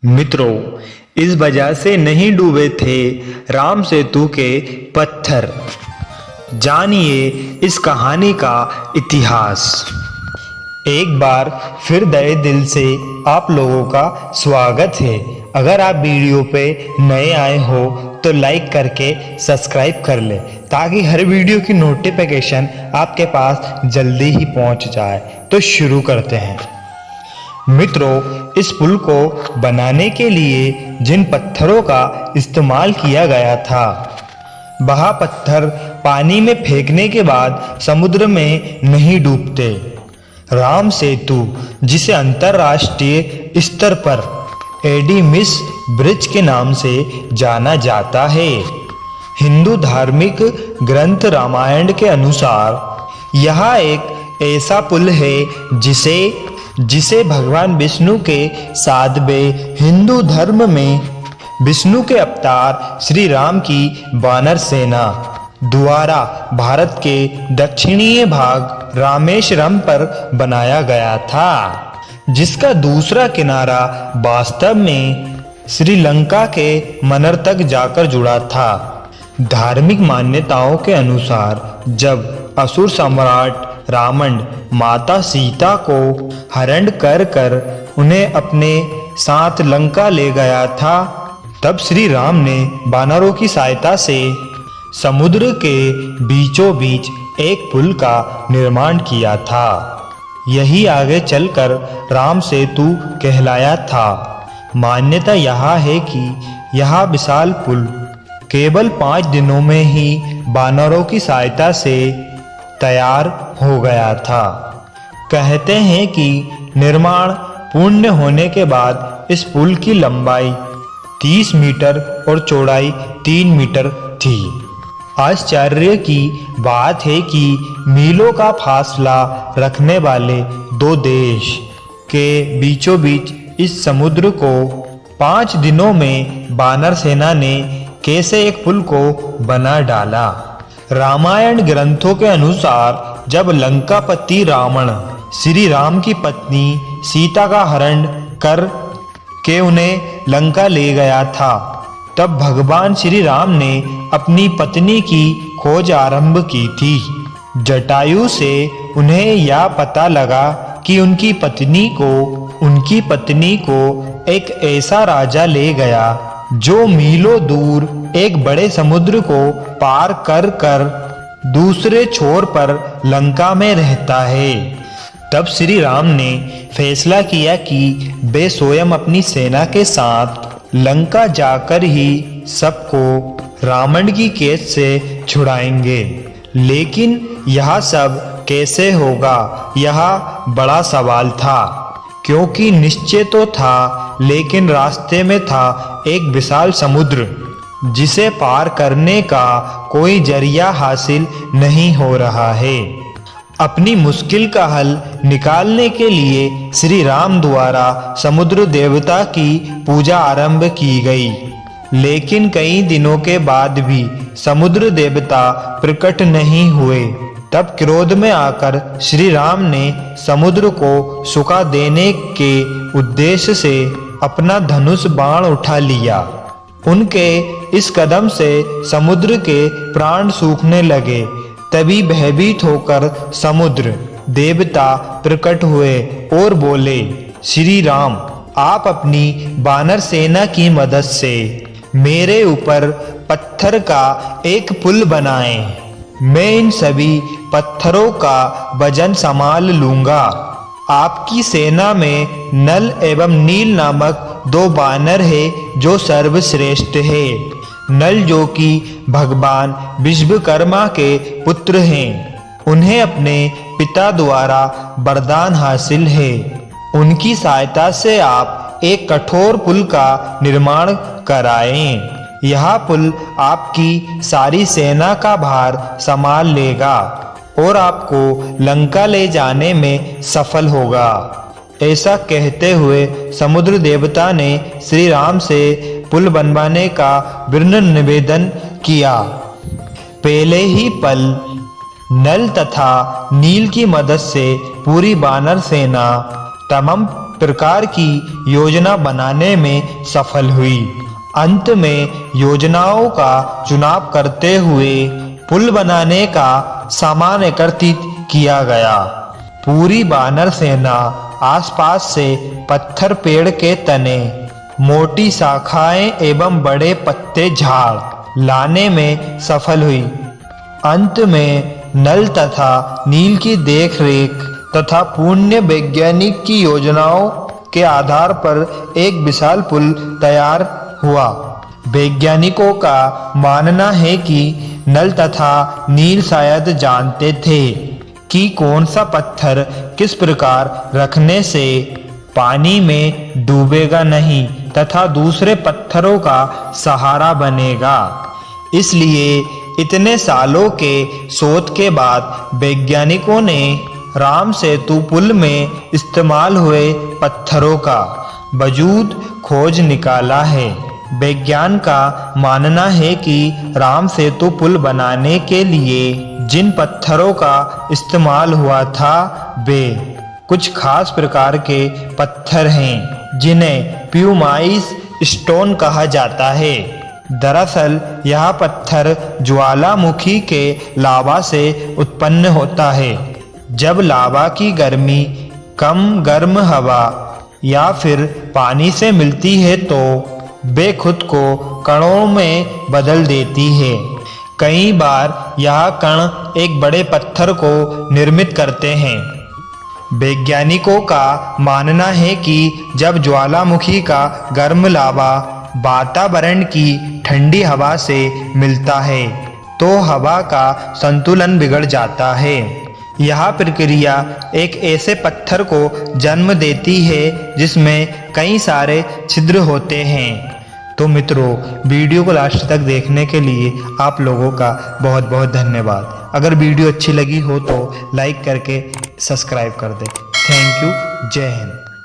मित्रों, इस वजह से नहीं डूबे थे राम सेतु के पत्थर। जानिए इस कहानी का इतिहास। एक बार फिर नए दिल से आप लोगों का स्वागत है। अगर आप वीडियो पे नए आए हो तो लाइक करके सब्सक्राइब कर ले ताकि हर वीडियो की नोटिफिकेशन आपके पास जल्दी ही पहुंच जाए। तो शुरू करते हैं। मित्रों, इस पुल को बनाने के लिए जिन पत्थरों का इस्तेमाल किया गया था, वह पत्थर पानी में फेंकने के बाद समुद्र में नहीं डूबते। राम सेतु, जिसे अंतरराष्ट्रीय स्तर पर एडीमिस ब्रिज के नाम से जाना जाता है, हिंदू धार्मिक ग्रंथ रामायण के अनुसार यह एक ऐसा पुल है जिसे भगवान विष्णु के 7वें हिंदू धर्म में विष्णु के अवतार श्री राम की वानर सेना द्वारा भारत के दक्षिणीय भाग रामेश्वरम पर बनाया गया था, जिसका दूसरा किनारा वास्तव में श्रीलंका के मन्नर तक जाकर जुड़ा था। धार्मिक मान्यताओं के अनुसार जब असुर सम्राट रावण माता सीता को हरण कर उन्हें अपने साथ लंका ले गया था, तब श्री राम ने वानरों की सहायता से समुद्र के बीचों बीच एक पुल का निर्माण किया था। यही आगे चलकर राम सेतु कहलाया था। मान्यता यह है कि यह विशाल पुल केवल 5 दिनों में ही वानरों की सहायता से तैयार हो गया था। कहते हैं कि निर्माण पूर्ण होने के बाद इस पुल की लंबाई 30 मीटर और चौड़ाई 3 मीटर थी। आश्चर्य की बात है कि मीलों का फासला रखने वाले 2 देश के बीचों बीच इस समुद्र को 5 दिनों में वानर सेना ने कैसे एक पुल को बना डाला। रामायण ग्रंथों के अनुसार जब लंकापति रावण श्री राम की पत्नी सीता का हरण कर के उन्हें लंका ले गया था, तब भगवान श्री राम ने अपनी पत्नी की खोज आरंभ की थी। जटायु से उन्हें यह पता लगा कि उनकी पत्नी को एक ऐसा राजा ले गया जो मीलों दूर एक बड़े समुद्र को पार कर दूसरे छोर पर लंका में रहता है। तब श्री राम ने फैसला किया कि वे स्वयं अपनी सेना के साथ लंका जाकर ही सबको रावण की कैद से छुड़ाएंगे। लेकिन यह सब कैसे होगा, यह बड़ा सवाल था, क्योंकि निश्चय तो था लेकिन रास्ते में था एक विशाल समुद्र जिसे पार करने का कोई जरिया हासिल नहीं हो रहा है। अपनी मुश्किल का हल निकालने के लिए श्री राम द्वारा समुद्र देवता की पूजा आरंभ की गई, लेकिन कई दिनों के बाद भी समुद्र देवता प्रकट नहीं हुए। तब क्रोध में आकर श्री राम ने समुद्र को सुखा देने के उद्देश्य से अपना धनुष बाण उठा लिया। उनके इस कदम से समुद्र के प्राण सूखने लगे। तभी भयभीत होकर समुद्र देवता प्रकट हुए और बोले, श्री राम, आप अपनी वानर सेना की मदद से मेरे ऊपर पत्थर का एक पुल बनाएं। मैं इन सभी पत्थरों का वजन संभाल लूंगा। आपकी सेना में नल एवं नील नामक 2 वानर है जो सर्वश्रेष्ठ है। नल जो कि भगवान विश्वकर्मा के पुत्र हैं, उन्हें अपने पिता द्वारा वरदान हासिल है। उनकी सहायता से आप एक कठोर पुल का निर्माण कराएं। यह पुल आपकी सारी सेना का भार संभाल लेगा और आपको लंका ले जाने में सफल होगा। ऐसा कहते हुए समुद्र देवता ने श्री राम से पुल बनवाने का विनम्र निवेदन किया। पहले ही पल नल तथा नील की मदद से पूरी वानर सेना तमाम प्रकार की योजना बनाने में सफल हुई। अंत में योजनाओं का चुनाव करते हुए पुल बनाने का सामान एकत्रित किया गया। पूरी वानर सेना आसपास से पत्थर, पेड़ के तने, मोटी शाखाएं एवं बड़े पत्ते झाड़ लाने में सफल हुई। अंत में नल तथा नील की देखरेख तथा पुण्य वैज्ञानिक की योजनाओं के आधार पर एक विशाल पुल तैयार हुआ। वैज्ञानिकों का मानना है कि नल तथा नील शायद जानते थे कि कौन सा पत्थर किस प्रकार रखने से पानी में डूबेगा नहीं तथा दूसरे पत्थरों का सहारा बनेगा। इसलिए इतने सालों के शोध के बाद वैज्ञानिकों ने राम सेतु पुल में इस्तेमाल हुए पत्थरों का वजूद खोज निकाला है। विज्ञान का मानना है कि राम सेतु पुल बनाने के लिए जिन पत्थरों का इस्तेमाल हुआ था वे कुछ खास प्रकार के पत्थर हैं जिन्हें प्यूमाइस स्टोन कहा जाता है। दरअसल यह पत्थर ज्वालामुखी के लावा से उत्पन्न होता है। जब लावा की गर्मी कम गर्म हवा या फिर पानी से मिलती है तो वे खुद को कणों में बदल देती है। कई बार यह कण एक बड़े पत्थर को निर्मित करते हैं। वैज्ञानिकों का मानना है कि जब ज्वालामुखी का गर्म लावा वातावरण की ठंडी हवा से मिलता है तो हवा का संतुलन बिगड़ जाता है। यह प्रक्रिया एक ऐसे पत्थर को जन्म देती है जिसमें कई सारे छिद्र होते हैं। तो मित्रों, वीडियो को लास्ट तक देखने के लिए आप लोगों का बहुत बहुत धन्यवाद। अगर वीडियो अच्छी लगी हो तो लाइक करके सब्सक्राइब कर दें। Thank you. जय हिंद।